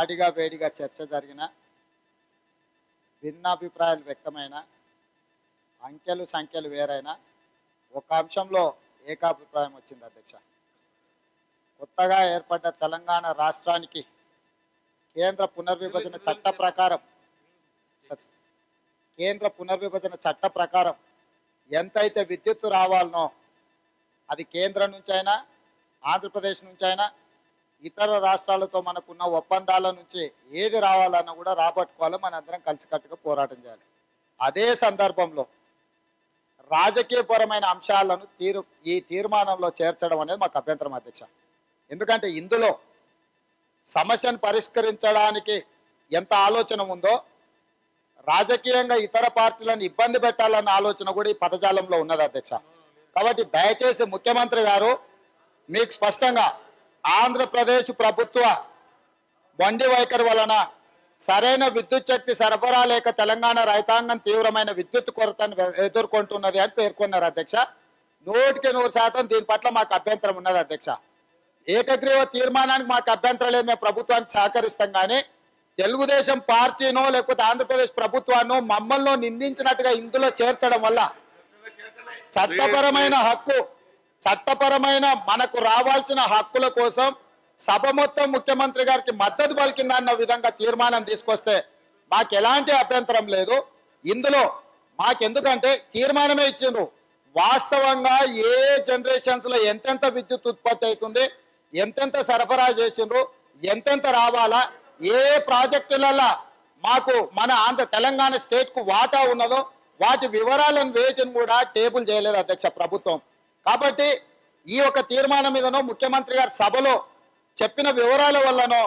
వాడిగా వేడిగా చర్చ జరిగిన, భిన్నాభిప్రాయాలు వ్యక్తమైన, అంకెలు సంఖ్యలు వేరైనా ఒక అంశంలో ఏకాభిప్రాయం వచ్చింది అధ్యక్ష. కొత్తగా ఏర్పడ్డ తెలంగాణ రాష్ట్రానికి కేంద్ర పునర్విభజన చట్ట ప్రకారం ఎంతైతే విద్యుత్తు రావాలనో అది కేంద్రం నుంచైనా ఆంధ్రప్రదేశ్ నుంచైనా ఇతర రాష్ట్రాలతో మనకున్న ఒప్పందాల నుంచి ఏది రావాలన్నా కూడా రాబట్టుకోవాలి. మనందరం కలిసికట్టుగా పోరాటం చేయాలి. అదే సందర్భంలో రాజకీయపరమైన అంశాలను ఈ తీర్మానంలో చేర్చడం అనేది మాకు అభ్యంతరం అధ్యక్ష. ఎందుకంటే ఇందులో సమస్యను పరిష్కరించడానికి ఎంత ఆలోచన ఉందో రాజకీయంగా ఇతర పార్టీలను ఇబ్బంది పెట్టాలన్న ఆలోచన కూడా ఈ పదజాలంలో ఉన్నది అధ్యక్ష. కాబట్టి దయచేసి ముఖ్యమంత్రి గారు మీకు స్పష్టంగా ఆంధ్రప్రదేశ్ ప్రభుత్వ మొండి వైఖరి వలన సరైన విద్యుత్ శక్తి సరఫరా లేక తెలంగాణ రైతాంగం తీవ్రమైన విద్యుత్ కొరతను ఎదుర్కొంటున్నది అని పేర్కొన్నారు అధ్యక్ష. 100% దీని పట్ల మాకు అభ్యంతరం ఉన్నది అధ్యక్ష. ఏకగ్రీవ తీర్మానానికి మాకు అభ్యంతరం లేదు, మేము ప్రభుత్వానికి సహకరిస్తాం. కానీ తెలుగుదేశం పార్టీనో లేకపోతే ఆంధ్రప్రదేశ్ ప్రభుత్వాన్ని మమ్మల్ని నిందించినట్టుగా ఇందులో చేర్చడం వల్ల చట్టపరమైన మనకు రావాల్సిన హక్కుల కోసం సభ మొత్తం ముఖ్యమంత్రి గారికి మద్దతు పలికిందన్న విధంగా తీర్మానం తీసుకొస్తే మాకు ఎలాంటి అభ్యంతరం లేదు. ఇందులో మాకెందుకంటే తీర్మానమే ఇచ్చిండ్రు. వాస్తవంగా ఏ జనరేషన్స్లో ఎంతెంత విద్యుత్ ఉత్పత్తి అవుతుంది, ఎంతెంత సరఫరా చేసిండ్రు, ఎంతెంత రావాలా, ఏ ప్రాజెక్టులలో మాకు మన తెలంగాణ స్టేట్కు వాటా ఉన్నదో వాటి వివరాలను వేటిని కూడా టేబుల్ చేయలేదు అధ్యక్ష ప్రభుత్వం. కాబట్టి ఈ యొక్క తీర్మానం మీదనో ముఖ్యమంత్రి గారి సభలో చెప్పిన వివరాల వల్లనో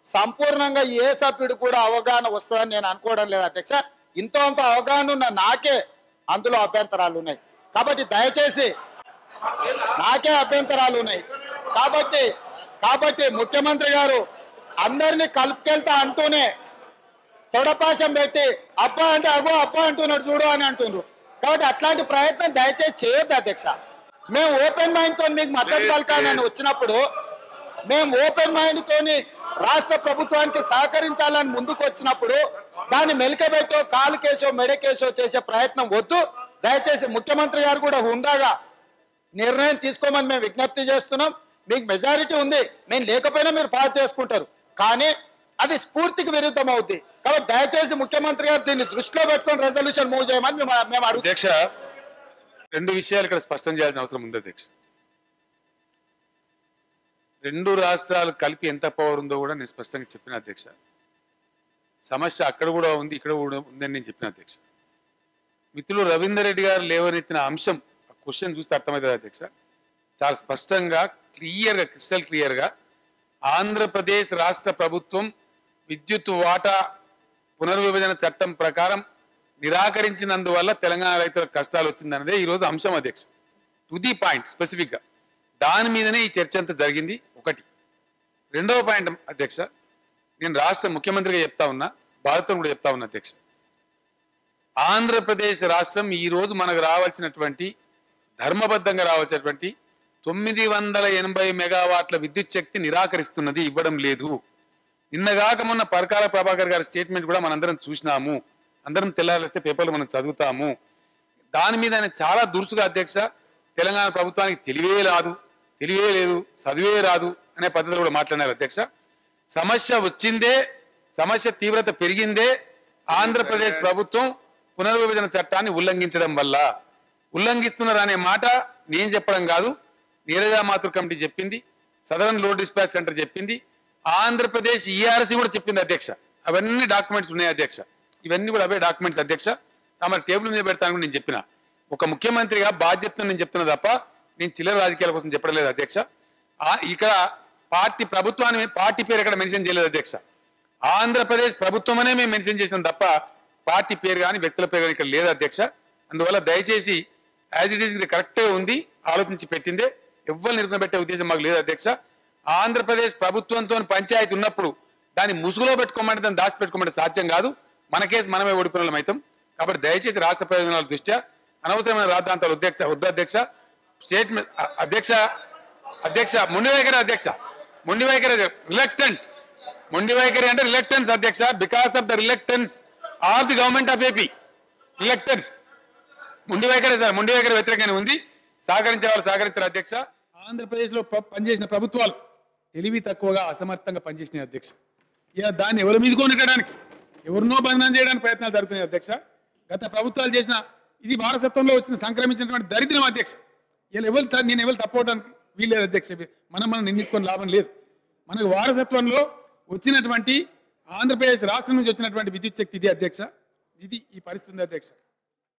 సంపూర్ణంగా ఏ సభ్యుడు కూడా అవగాహన వస్తుందని నేను అనుకోవడం లేదు అధ్యక్ష. ఇంతో అంత అవగాహన ఉన్న నాకే అందులో అభ్యంతరాలు ఉన్నాయి. కాబట్టి దయచేసి నాకే అభ్యంతరాలు ఉన్నాయి. కాబట్టి ముఖ్యమంత్రి గారు అందరినీ కలుపుకెళ్తా అంటూనే తొడపాశం పెట్టి అబ్బా అంటే అగో అబ్బా అంటున్నాడు చూడు అని అంటున్నారు. కాబట్టి అట్లాంటి ప్రయత్నం దయచేసి చేయొద్దు అధ్యక్ష. మేము ఓపెన్ మైండ్తో మీకు మద్దతు పలకాలని వచ్చినప్పుడు మేము ఓపెన్ మైండ్తోని రాష్ట్ర ప్రభుత్వానికి సహకరించాలని ముందుకు వచ్చినప్పుడు దాన్ని మెలికబెట్టో కాలు కేసో మెడకేసో చేసే ప్రయత్నం వద్దు. దయచేసి ముఖ్యమంత్రి గారు కూడా హుందాగా నిర్ణయం తీసుకోమని మేము విజ్ఞప్తి చేస్తున్నాం. మీకు మెజారిటీ ఉంది, మేము లేకపోయినా మీరు పాస్ చేసుకుంటారు, కానీ అది స్ఫూర్తికి విరుద్ధం అవుద్ది. కాబట్టి దయచేసి ముఖ్యమంత్రి గారు దీన్ని దృష్టిలో పెట్టుకొని రెజల్యూషన్ మూవ్ చేయమని మేము అడుగుతాం. అధ్యక్ష, 2 విషయాలు ఇక్కడ స్పష్టం చేయాల్సిన అవసరం ఉంది అధ్యక్ష. 2 రాష్ట్రాలు కలిపి ఎంత పవర్ ఉందో కూడా నేను స్పష్టంగా చెప్పిన అధ్యక్ష. సమస్య అక్కడ కూడా ఉంది, ఇక్కడ కూడా ఉందని నేను చెప్పిన అధ్యక్ష. మిత్రులు రవీందర్ రెడ్డి గారు లేవనెత్తిన అంశం క్వశ్చన్ చూస్తే అర్థమవుతుంది అధ్యక్ష. చాలా స్పష్టంగా క్రిస్టల్ క్లియర్గా ఆంధ్రప్రదేశ్ రాష్ట్ర ప్రభుత్వం విద్యుత్ వాటా పునర్విభజన చట్టం ప్రకారం నిరాకరించినందువల్ల తెలంగాణ రైతులకు కష్టాలు వచ్చిందన్నదే ఈరోజు అంశం అధ్యక్ష. టు ది పాయింట్ స్పెసిఫిక్గా దాని మీదనే ఈ చర్చ అంతా జరిగింది. ఒకటి. రెండవ పాయింట్ అధ్యక్ష, నేను రాష్ట్ర ముఖ్యమంత్రిగా చెప్తా ఉన్నా, బాధితులు కూడా చెప్తా ఉన్నా అధ్యక్ష. ఆంధ్రప్రదేశ్ రాష్ట్రం ఈరోజు మనకు రావాల్సినటువంటి ధర్మబద్ధంగా రావాల్సినటువంటి 980 మెగావాట్ల విద్యుత్ శక్తి నిరాకరిస్తున్నది, ఇవ్వడం లేదు. నిన్నగాక మొన్న పరకాల ప్రభాకర్ గారి స్టేట్మెంట్ కూడా మనందరం చూసినాము, అందరం తెల్లారిస్తే పేపర్లు మనం చదువుతాము. దాని మీద ఆయన చాలా దురుసుగా అధ్యక్ష తెలంగాణ ప్రభుత్వానికి తెలివే లేదు, చదివే రాదు అనే పద్ధతిలో కూడా మాట్లాడినారు అధ్యక్ష. సమస్య వచ్చిందే, సమస్య తీవ్రత పెరిగిందే ఆంధ్రప్రదేశ్ ప్రభుత్వం పునర్విభజన చట్టాన్ని ఉల్లంఘించడం వల్ల. ఉల్లంఘిస్తున్నారు అనే మాట నేను చెప్పడం కాదు, నీరజా మాథుర్ కమిటీ చెప్పింది, సదరన్ లోడ్ డిస్పాచ్ సెంటర్ చెప్పింది, ఆంధ్రప్రదేశ్ ఈఆర్సీ కూడా చెప్పింది అధ్యక్ష. అవన్నీ డాక్యుమెంట్స్ ఉన్నాయి అధ్యక్ష. ఇవన్నీ కూడా అవే డాక్యుమెంట్స్ అధ్యక్ష. మరి టేబుల్ మీద పెడతాను నేను చెప్పిన ఒక ముఖ్యమంత్రిగా బాధ్యతను నేను చెప్తున్నా తప్ప నేను చిల్లర రాజకీయాల కోసం చెప్పడం లేదు అధ్యక్ష. ఇక్కడ పార్టీ పేరు ఎక్కడ మెన్షన్ చేయలేదు అధ్యక్ష. ఆంధ్రప్రదేశ్ ప్రభుత్వం అనే మేము మెన్షన్ చేసినాం తప్ప పార్టీ పేరు కానీ వ్యక్తుల పేరు కానీ ఇక్కడ లేదు అధ్యక్ష. అందువల్ల దయచేసి యాజ్ ఇట్ ఈస్ ఇది కరెక్ట్గా ఉంది, ఆలోచించి పెట్టిందే, ఎవ్వరు నిర్ణయపెట్టే ఉద్దేశం మాకు లేదు అధ్యక్ష. ఆంధ్రప్రదేశ్ ప్రభుత్వంతో పంచాయతీ ఉన్నప్పుడు దాన్ని ముసుగులో పెట్టుకోమంటే దాన్ని దాచిపెట్టుకోమంటే సాధ్యం కాదు. మన కేసు మనమే ఓడిపోయిన అవుతాం. కాబట్టి దయచేసి రాష్ట్ర ప్రయోజనాల దృష్ట్యా అనవసరమైన రాద్ధాంతాలు వద్దు అధ్యక్ష. స్టేట్మెంట్ అధ్యక్ష మొండి వైఖరి రిలక్టెంట్ మొండి వైఖరి అంటే రిలక్టెన్స్ అధ్యక్ష, because of the reluctance of the government of AP. Reluctance మొండి వైఖరి సార్, మొండి వైఖరి వ్యతిరేకంగా ఉంది. సహకరించే వాళ్ళు సహకరించారు అధ్యక్ష. ఆంధ్రప్రదేశ్లో పనిచేసిన ప్రభుత్వాలు తెలివి తక్కువగా అసమర్థంగా పనిచేసినాయి అధ్యక్ష. ఇక దాన్ని ఎవరి మీద కొనడానికి, ఎవరినో బంధనం చేయడానికి ప్రయత్నాలు జరుగుతున్నాయి అధ్యక్ష. గత ప్రభుత్వాలు చేసిన ఇది వారసత్వంలో వచ్చిన సంక్రమించినటువంటి దరిద్రం అధ్యక్ష. నేను ఎవరు తప్పవడానికి వీల్లేదు అధ్యక్ష. మనం నిందించుకొని లాభం లేదు. మనకు వారసత్వంలో వచ్చినటువంటి ఆంధ్రప్రదేశ్ రాష్ట్రం నుంచి వచ్చినటువంటి విద్యుత్ శక్తి ఇది అధ్యక్ష. ఇది ఈ పరిస్థితి ఉంది అధ్యక్ష.